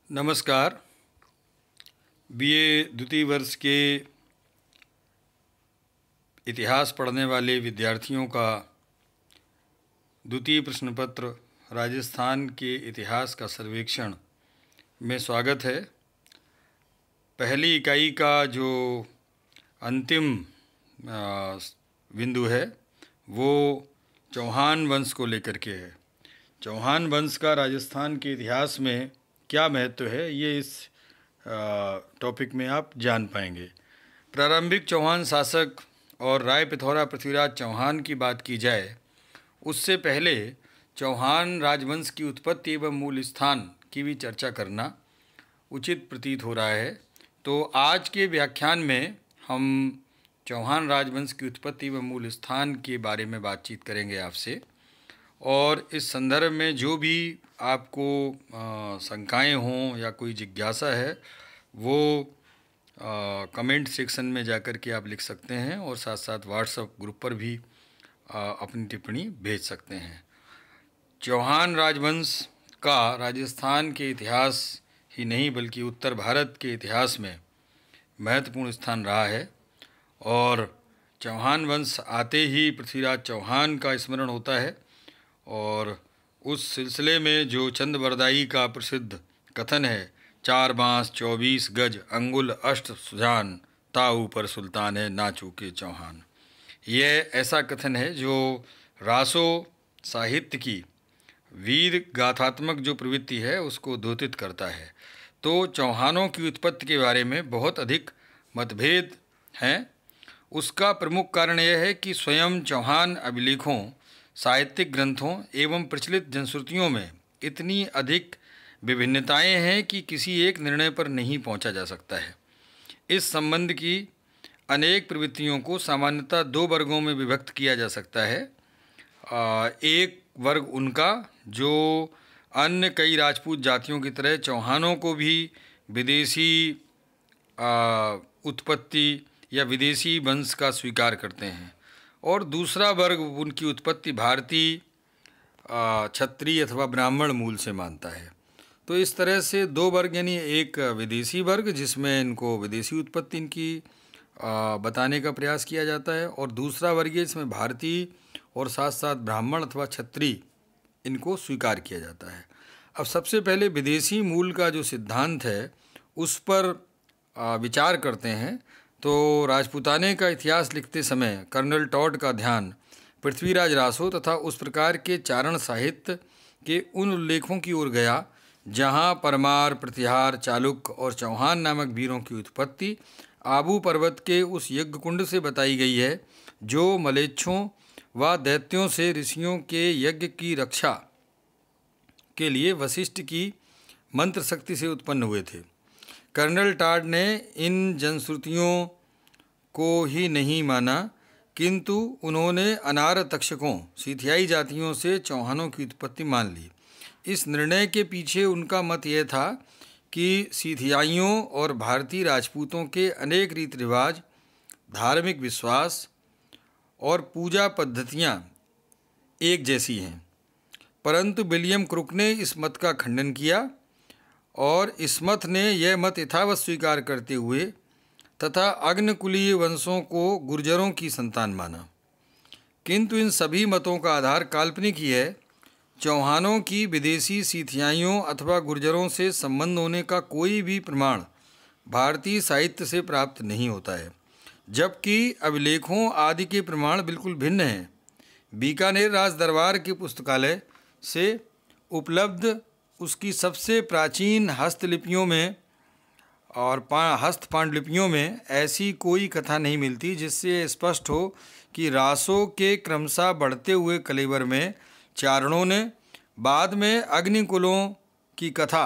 नमस्कार। बीए द्वितीय वर्ष के इतिहास पढ़ने वाले विद्यार्थियों का द्वितीय प्रश्न पत्र राजस्थान के इतिहास का सर्वेक्षण में स्वागत है। पहली इकाई का जो अंतिम बिंदु है वो चौहान वंश को लेकर के है। चौहान वंश का राजस्थान के इतिहास में क्या महत्व है, ये इस टॉपिक में आप जान पाएंगे। प्रारंभिक चौहान शासक और राय पिथौरा पृथ्वीराज चौहान की बात की जाए, उससे पहले चौहान राजवंश की उत्पत्ति एवं मूल स्थान की भी चर्चा करना उचित प्रतीत हो रहा है। तो आज के व्याख्यान में हम चौहान राजवंश की उत्पत्ति एवं मूल स्थान के बारे में बातचीत करेंगे आपसे, और इस संदर्भ में जो भी आपको शंकाएं हों या कोई जिज्ञासा है वो कमेंट सेक्शन में जाकर के आप लिख सकते हैं, और साथ साथ व्हाट्सएप ग्रुप पर भी अपनी टिप्पणी भेज सकते हैं। चौहान राजवंश का राजस्थान के इतिहास ही नहीं बल्कि उत्तर भारत के इतिहास में महत्वपूर्ण स्थान रहा है, और चौहान वंश आते ही पृथ्वीराज चौहान का स्मरण होता है। और उस सिलसिले में जो चंदबरदाई का प्रसिद्ध कथन है, 4 बांस 24 गज अंगुल अष्ट सुजान, ताऊ पर सुल्तान है ना चूके चौहान। यह ऐसा कथन है जो रासो साहित्य की वीर गाथात्मक जो प्रवृत्ति है उसको द्योतित करता है। तो चौहानों की उत्पत्ति के बारे में बहुत अधिक मतभेद हैं। उसका प्रमुख कारण यह है कि स्वयं चौहान अभिलेखों, साहित्यिक ग्रंथों एवं प्रचलित जनश्रुतियों में इतनी अधिक विभिन्नताएं हैं कि किसी एक निर्णय पर नहीं पहुंचा जा सकता है। इस संबंध की अनेक प्रवृत्तियों को सामान्यतः 2 वर्गों में विभक्त किया जा सकता है। एक वर्ग उनका जो अन्य कई राजपूत जातियों की तरह चौहानों को भी विदेशी उत्पत्ति या विदेशी वंश का स्वीकार करते हैं, और दूसरा वर्ग उनकी उत्पत्ति भारतीय क्षत्रिय अथवा ब्राह्मण मूल से मानता है। तो इस तरह से 2 वर्ग, यानी एक विदेशी वर्ग जिसमें इनको विदेशी उत्पत्ति इनकी बताने का प्रयास किया जाता है, और दूसरा वर्ग जिसमें भारतीय और साथ साथ ब्राह्मण अथवा क्षत्रिय इनको स्वीकार किया जाता है। अब सबसे पहले विदेशी मूल का जो सिद्धांत है उस पर विचार करते हैं। तो राजपूताने का इतिहास लिखते समय कर्नल टॉड का ध्यान पृथ्वीराज रासो तथा उस प्रकार के चारण साहित्य के उन उल्लेखों की ओर गया जहां परमार, प्रतिहार, चालुक्य और चौहान नामक वीरों की उत्पत्ति आबू पर्वत के उस यज्ञ कुंड से बताई गई है जो मलेच्छों व दैत्यों से ऋषियों के यज्ञ की रक्षा के लिए वशिष्ठ की मंत्र शक्ति से उत्पन्न हुए थे। कर्नल टॉड ने इन जनश्रुतियों को ही नहीं माना, किंतु उन्होंने अनार तक्षकों, सीथियाई जातियों से चौहानों की उत्पत्ति मान ली। इस निर्णय के पीछे उनका मत यह था कि सीथियाइयों और भारतीय राजपूतों के अनेक रीति रिवाज, धार्मिक विश्वास और पूजा पद्धतियां एक जैसी हैं। परंतु विलियम क्रुक ने इस मत का खंडन किया, और इस्मथ ने यह मत यथावत स्वीकार करते हुए तथा अग्नकुलीय वंशों को गुर्जरों की संतान माना। किंतु इन सभी मतों का आधार काल्पनिक ही है। चौहानों की विदेशी सीथियाइयों अथवा गुर्जरों से संबंध होने का कोई भी प्रमाण भारतीय साहित्य से प्राप्त नहीं होता है, जबकि अभिलेखों आदि के प्रमाण बिल्कुल भिन्न हैं। बीकानेर राज दरबार के पुस्तकालय से उपलब्ध उसकी सबसे प्राचीन हस्तलिपियों में और हस्त पांडुलिपियों में ऐसी कोई कथा नहीं मिलती जिससे स्पष्ट हो कि रासों के क्रमशः बढ़ते हुए कलेवर में चारणों ने बाद में अग्निकुलों की कथा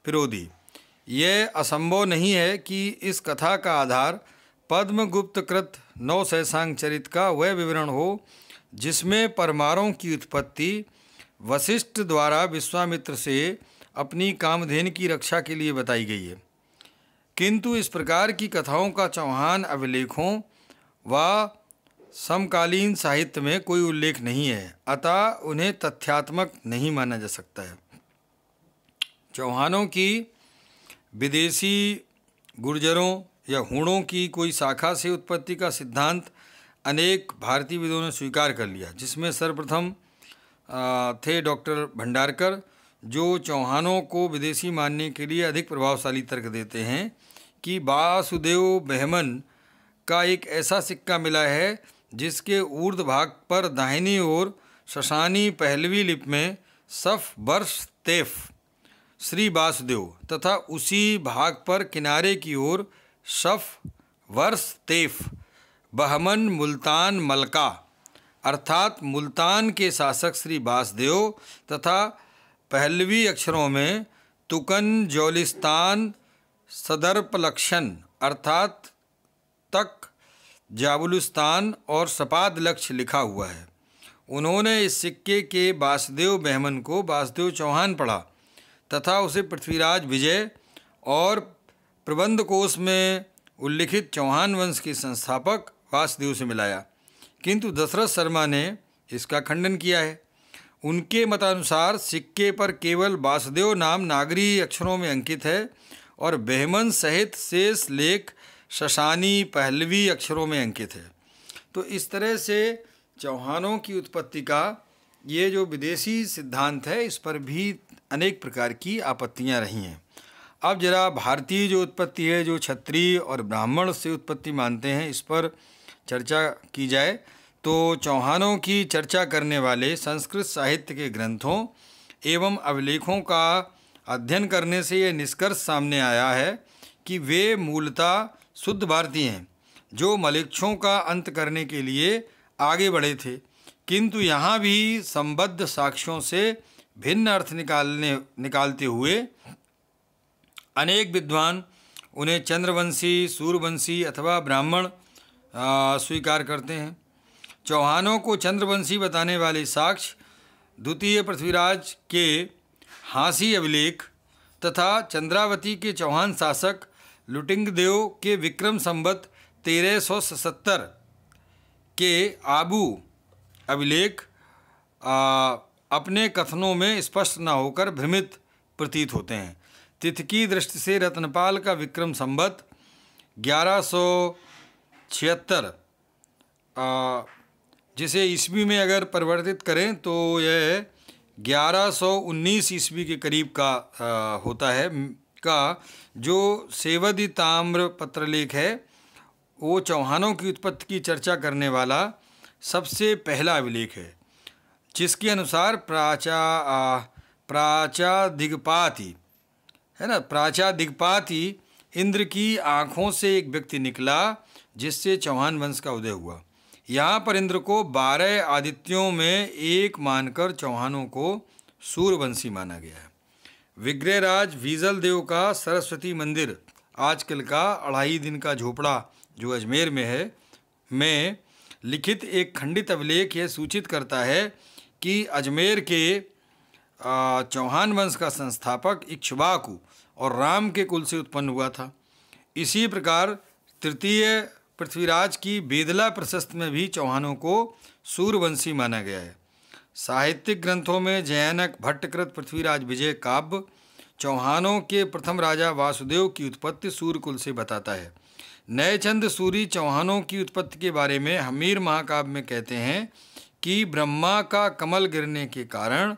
पिरो दी। यह असंभव नहीं है कि इस कथा का आधार पद्मगुप्त कृत नवशैशांक चरित का वह विवरण हो जिसमें परमारों की उत्पत्ति वशिष्ठ द्वारा विश्वामित्र से अपनी कामधेनु की रक्षा के लिए बताई गई है। किंतु इस प्रकार की कथाओं का चौहान अभिलेखों व समकालीन साहित्य में कोई उल्लेख नहीं है, अतः उन्हें तथ्यात्मक नहीं माना जा सकता है। चौहानों की विदेशी गुर्जरों या हूणों की कोई शाखा से उत्पत्ति का सिद्धांत अनेक भारतीय विदों ने स्वीकार कर लिया, जिसमें सर्वप्रथम थे डॉक्टर भंडारकर, जो चौहानों को विदेशी मानने के लिए अधिक प्रभावशाली तर्क देते हैं कि वासुदेव बहमन का एक ऐसा सिक्का मिला है जिसके ऊर्ध्व भाग पर दाहिनी ओर शशानी पहलवी लिपि में सफ वर्ष तेफ श्री वासुदेव तथा उसी भाग पर किनारे की ओर सफ वर्ष तेफ बहमन मुल्तान मलका अर्थात मुल्तान के शासक श्री वासुदेव तथा पहलवी अक्षरों में तुकन जौलिस्तान सदर्पलक्षण अर्थात तक जाबुलुस्तान और सपाद लक्ष्य लिखा हुआ है। उन्होंने इस सिक्के के वासुदेव बहमन को वासुदेव चौहान पढ़ा तथा उसे पृथ्वीराज विजय और प्रबंध कोश में उल्लिखित चौहान वंश के संस्थापक वासुदेव से मिलाया, किंतु दशरथ शर्मा ने इसका खंडन किया है। उनके मतानुसार सिक्के पर केवल वासुदेव नाम नागरी अक्षरों में अंकित है और बहमन सहित शेष लेख शशानी पहलवी अक्षरों में अंकित है। तो इस तरह से चौहानों की उत्पत्ति का ये जो विदेशी सिद्धांत है, इस पर भी अनेक प्रकार की आपत्तियां रही हैं। अब जरा भारतीय जो उत्पत्ति है, जो क्षत्रिय और ब्राह्मण से उत्पत्ति मानते हैं, इस पर चर्चा की जाए तो चौहानों की चर्चा करने वाले संस्कृत साहित्य के ग्रंथों एवं अभिलेखों का अध्ययन करने से ये निष्कर्ष सामने आया है कि वे मूलतः शुद्ध भारतीय हैं, जो मलेच्छों का अंत करने के लिए आगे बढ़े थे, किंतु यहाँ भी संबद्ध साक्ष्यों से भिन्न अर्थ निकालते हुए अनेक विद्वान उन्हें चंद्रवंशी, सूर्यवंशी अथवा ब्राह्मण स्वीकार करते हैं। चौहानों को चंद्रवंशी बताने वाले साक्ष्य द्वितीय पृथ्वीराज के हाँसी अभिलेख तथा चंद्रावती के चौहान शासक लुटिंगदेव के विक्रम संवत 1377 के आबू अभिलेख अपने कथनों में स्पष्ट न होकर भ्रमित प्रतीत होते हैं। तिथि की दृष्टि से रत्नपाल का विक्रम संवत 1176 जिसे ईस्वी में अगर परिवर्तित करें तो यह 1119 ईस्वी के करीब का होता है, का जो सेवदी ताम्र पत्रलेख है, वो चौहानों की उत्पत्ति की चर्चा करने वाला सबसे पहला अभिलेख है, जिसके अनुसार प्राचादिगपाती है ना, प्राचादिगपाती इंद्र की आँखों से एक व्यक्ति निकला जिससे चौहान वंश का उदय हुआ। यहाँ पर इंद्र को 12 आदित्यों में एक मानकर चौहानों को सूर्यवंशी माना गया है। विग्रहराज वीजल देव का सरस्वती मंदिर आजकल का 2.5 दिन का झोपड़ा जो अजमेर में है, में लिखित एक खंडित अभिलेख यह सूचित करता है कि अजमेर के चौहान वंश का संस्थापक इक्ष्वाकु और राम के कुल से उत्पन्न हुआ था। इसी प्रकार तृतीय पृथ्वीराज की बेदला प्रशस्त में भी चौहानों को सूर्यवंशी माना गया है। साहित्यिक ग्रंथों में जैनक भट्टकृत पृथ्वीराज विजय काव्य चौहानों के प्रथम राजा वासुदेव की उत्पत्ति सूर्यकुल से बताता है। नयचंद सूरी चौहानों की उत्पत्ति के बारे में हमीर महाकाव्य में कहते हैं कि ब्रह्मा का कमल गिरने के कारण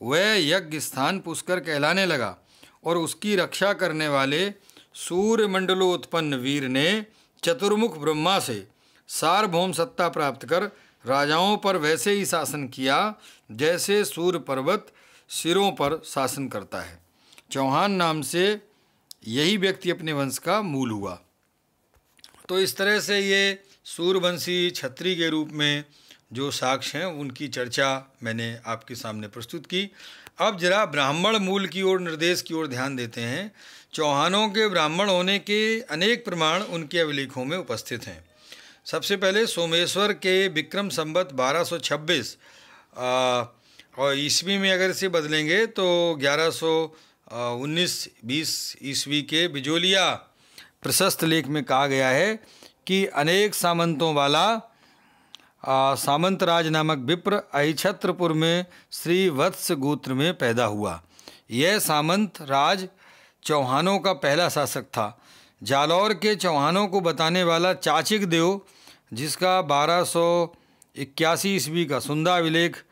वह यज्ञ स्थान पुष्कर कहलाने लगा और उसकी रक्षा करने वाले सूर्यमंडलोत्पन्न वीर ने चतुर्मुख ब्रह्मा से सार्वभौम सत्ता प्राप्त कर राजाओं पर वैसे ही शासन किया जैसे सूर्य पर्वत सिरों पर शासन करता है। चौहान नाम से यही व्यक्ति अपने वंश का मूल हुआ। तो इस तरह से ये सूर्यवंशी क्षत्रिय के रूप में जो साक्ष्य हैं उनकी चर्चा मैंने आपके सामने प्रस्तुत की। अब जरा ब्राह्मण मूल की ओर निर्देश की ओर ध्यान देते हैं। चौहानों के ब्राह्मण होने के अनेक प्रमाण उनके अभिलेखों में उपस्थित हैं। सबसे पहले सोमेश्वर के विक्रम संवत 1226 और ईस्वी में अगर इसे बदलेंगे तो 1119-20 ईस्वी के बिजोलिया प्रशस्त लेख में कहा गया है कि अनेक सामंतों वाला सामंतराज नामक विप्र अहिछत्रपुर में श्री वत्स गोत्र में पैदा हुआ। यह सामंत राज चौहानों का पहला शासक था। जालौर के चौहानों को बताने वाला चाचिक देव, जिसका 1281 ईस्वी का सुंदा अभिलेख,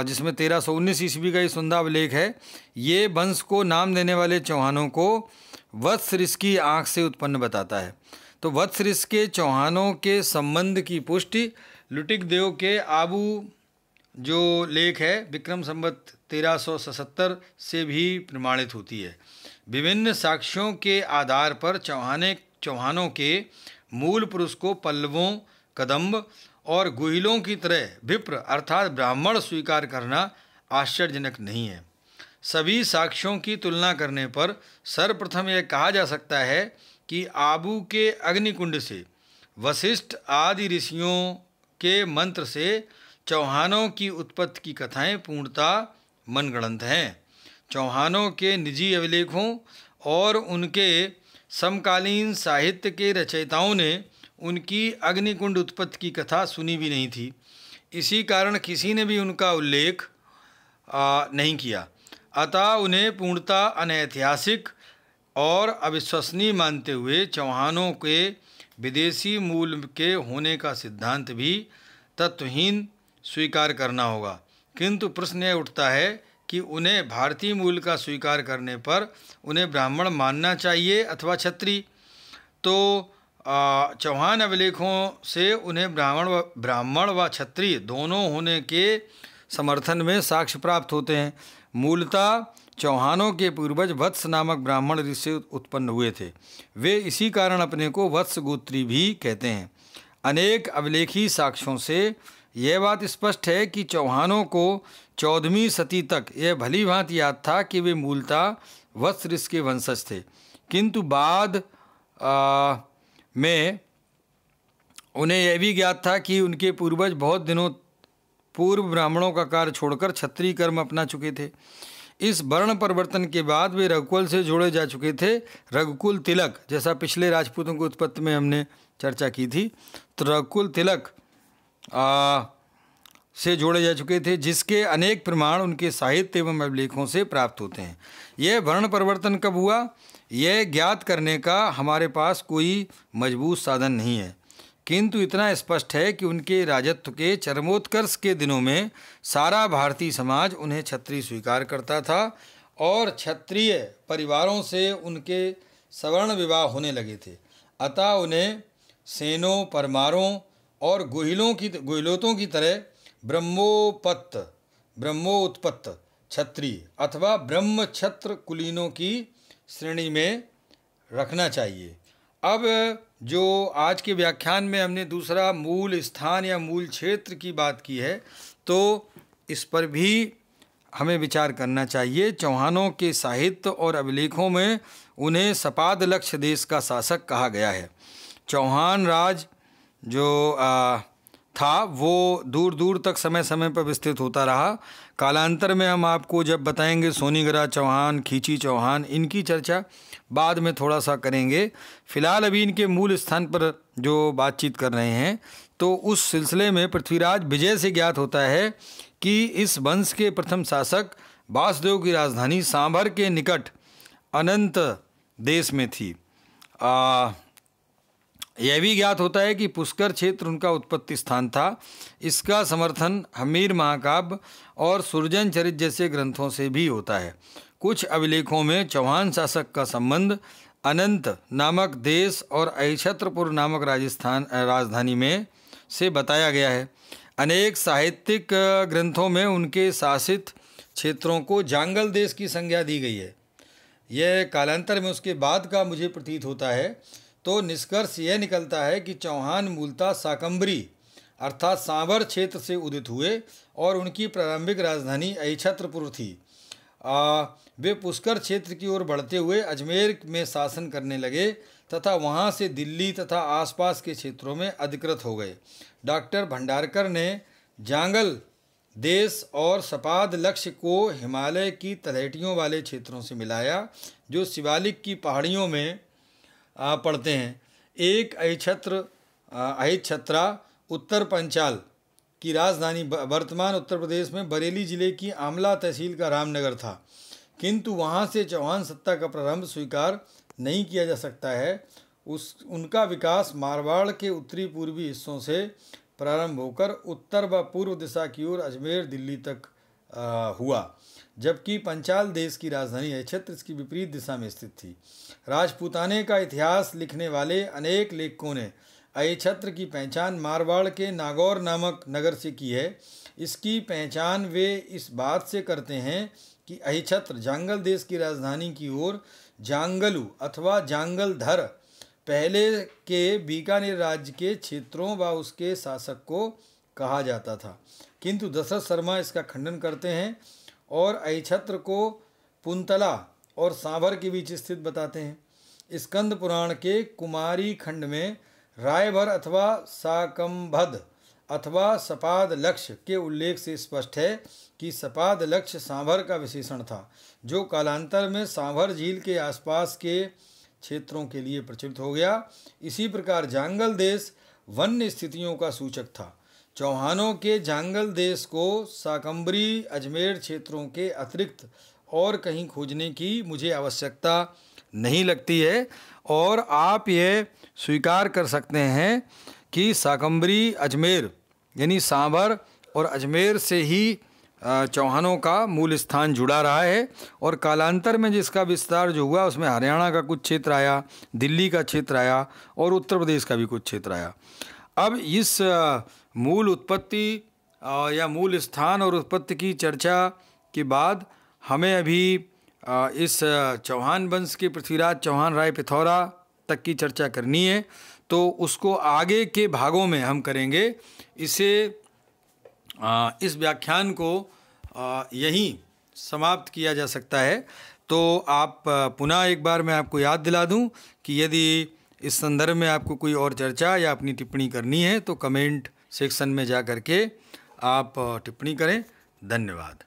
जिसमें 1319 ईस्वी का ये सुंदा अभिलेख है, ये वंश को नाम देने वाले चौहानों को वत्स ऋषि की आँख से उत्पन्न बताता है। तो वत्स ऋषि के चौहानों के संबंध की पुष्टि लुटिक देव के आबू जो लेख है विक्रम संवत 1377 से भी प्रमाणित होती है। विभिन्न साक्ष्यों के आधार पर चौहानों के मूल पुरुष को पल्लवों, कदम्ब और गुहिलों की तरह विप्र अर्थात ब्राह्मण स्वीकार करना आश्चर्यजनक नहीं है। सभी साक्ष्यों की तुलना करने पर सर्वप्रथम यह कहा जा सकता है कि आबू के अग्निकुंड से, वशिष्ठ आदि ऋषियों के मंत्र से चौहानों की उत्पत्ति की कथाएं पूर्णतः मनगढ़ंत हैं। चौहानों के निजी अभिलेखों और उनके समकालीन साहित्य के रचयिताओं ने उनकी अग्निकुंड उत्पत्ति की कथा सुनी भी नहीं थी। इसी कारण किसी ने भी उनका उल्लेख नहीं किया। अतः उन्हें पूर्णतः अनैतिहासिक और अविश्वसनीय मानते हुए चौहानों के विदेशी मूल के होने का सिद्धांत भी तत्वहीन स्वीकार करना होगा। किंतु प्रश्न यह उठता है कि उन्हें भारतीय मूल का स्वीकार करने पर उन्हें ब्राह्मण मानना चाहिए अथवा क्षत्रिय। तो चौहान अभिलेखों से उन्हें ब्राह्मण व क्षत्रिय दोनों होने के समर्थन में साक्ष्य प्राप्त होते हैं। मूलतः चौहानों के पूर्वज वत्स नामक ब्राह्मण ऋषि से उत्पन्न हुए थे। वे इसी कारण अपने को वत्स गोत्री भी कहते हैं। अनेक अभिलेखी साक्ष्यों से यह बात स्पष्ट है कि चौहानों को 14वीं सदी तक यह भली भांति याद था कि वे मूलतः वत्स ऋषि के वंशज थे, किंतु बाद में उन्हें यह भी ज्ञात था कि उनके पूर्वज बहुत दिनों पूर्व ब्राह्मणों का कार्य छोड़कर क्षत्रिय कर्म अपना चुके थे। इस वर्ण परिवर्तन के बाद वे रघुकुल से जोड़े जा चुके थे। रघुकुल तिलक, जैसा पिछले राजपूतों की उत्पत्ति में हमने चर्चा की थी, तो रघुकुल तिलक से जोड़े जा चुके थे, जिसके अनेक प्रमाण उनके साहित्य एवं अभिलेखों से प्राप्त होते हैं। यह वर्ण परिवर्तन कब हुआ, यह ज्ञात करने का हमारे पास कोई मजबूत साधन नहीं है, किंतु इतना स्पष्ट है कि उनके राजत्व के चरमोत्कर्ष के दिनों में सारा भारतीय समाज उन्हें क्षत्रिय स्वीकार करता था और क्षत्रिय परिवारों से उनके सवर्ण विवाह होने लगे थे। अतः उन्हें सेनों, परमारों और गुहिलोतों की तरह ब्रह्मोत्पत्त क्षत्रिय अथवा ब्रह्म क्षत्र कुलीनों की श्रेणी में रखना चाहिए। अब जो आज के व्याख्यान में हमने दूसरा मूल स्थान या मूल क्षेत्र की बात की है, तो इस पर भी हमें विचार करना चाहिए। चौहानों के साहित्य और अभिलेखों में उन्हें सपाद लक्ष्य देश का शासक कहा गया है। चौहान राज जो था वो दूर दूर तक समय समय पर विस्तृत होता रहा। कालांतर में हम आपको जब बताएंगे सोनीगरा चौहान, खींची चौहान, इनकी चर्चा बाद में थोड़ा सा करेंगे। फिलहाल अभी इनके मूल स्थान पर जो बातचीत कर रहे हैं, तो उस सिलसिले में पृथ्वीराज विजय से ज्ञात होता है कि इस वंश के प्रथम शासक वासुदेव की राजधानी सांभर के निकट अनंत देश में थी। यह भी ज्ञात होता है कि पुष्कर क्षेत्र उनका उत्पत्ति स्थान था। इसका समर्थन हमीर महाकाव्य और सुरजन चरित जैसे ग्रंथों से भी होता है। कुछ अभिलेखों में चौहान शासक का संबंध अनंत नामक देश और अहिछत्रपुर नामक राजधानी में से बताया गया है। अनेक साहित्यिक ग्रंथों में उनके शासित क्षेत्रों को जांगल देश की संज्ञा दी गई है। यह कालांतर में उसके बाद का मुझे प्रतीत होता है। तो निष्कर्ष यह निकलता है कि चौहान मूलतः शाकंभरी अर्थात सांभर क्षेत्र से उदित हुए और उनकी प्रारंभिक राजधानी अहिछत्रपुर थी। वे पुष्कर क्षेत्र की ओर बढ़ते हुए अजमेर में शासन करने लगे तथा वहां से दिल्ली तथा आसपास के क्षेत्रों में अधिकृत हो गए। डॉक्टर भंडारकर ने जांगल देश और सपाद लक्ष्य को हिमालय की तलहटियों वाले क्षेत्रों से मिलाया, जो शिवालिक की पहाड़ियों में पड़ते हैं। एक अहिछत्रा उत्तर पंचाल की राजधानी वर्तमान उत्तर प्रदेश में बरेली जिले की आमला तहसील का रामनगर था, किंतु वहाँ से चौहान सत्ता का प्रारंभ स्वीकार नहीं किया जा सकता है। उनका विकास मारवाड़ के उत्तरी पूर्वी हिस्सों से प्रारंभ होकर उत्तर व पूर्व दिशा की ओर अजमेर दिल्ली तक हुआ, जबकि पंचाल देश की राजधानी अहिच्छत्र इसकी विपरीत दिशा में स्थित थी। राजपूताने का इतिहास लिखने वाले अनेक लेखकों ने अहिच्छत्र की पहचान मारवाड़ के नागौर नामक नगर से की है। इसकी पहचान वे इस बात से करते हैं कि अहिच्छत्र जांगल देश की राजधानी की ओर जांगलू अथवा जांगलधर पहले के बीकानेर राज्य के क्षेत्रों व उसके शासक को कहा जाता था, किंतु दशरथ शर्मा इसका खंडन करते हैं और अहिच्छत्र को पुंतला और सांभर के बीच स्थित बताते हैं। स्कंद पुराण के कुमारी खंड में रायभर अथवा साकंभद अथवा सपाद लक्ष्य के उल्लेख से स्पष्ट है कि सपाद लक्ष्य सांभर का विशेषण था, जो कालांतर में सांभर झील के आसपास के क्षेत्रों के लिए प्रचलित हो गया। इसी प्रकार जांगल देश वन्य स्थितियों का सूचक था। चौहानों के जांगल देश को शाकंभरी अजमेर क्षेत्रों के अतिरिक्त और कहीं खोजने की मुझे आवश्यकता नहीं लगती है, और आप यह स्वीकार कर सकते हैं कि शाकंभरी अजमेर यानी सांभर और अजमेर से ही चौहानों का मूल स्थान जुड़ा रहा है, और कालांतर में जिसका विस्तार जो हुआ उसमें हरियाणा का कुछ क्षेत्र आया, दिल्ली का क्षेत्र आया और उत्तर प्रदेश का भी कुछ क्षेत्र आया। अब इस मूल उत्पत्ति या मूल स्थान और उत्पत्ति की चर्चा के बाद हमें अभी इस चौहान वंश के पृथ्वीराज चौहान राय पिथौरा तक की चर्चा करनी है, तो उसको आगे के भागों में हम करेंगे। इस व्याख्यान को यहीं समाप्त किया जा सकता है। तो आप पुनः एक बार मैं आपको याद दिला दूं कि यदि इस संदर्भ में आपको कोई और चर्चा या अपनी टिप्पणी करनी है तो कमेंट सेक्शन में जा कर के आप टिप्पणी करें। धन्यवाद।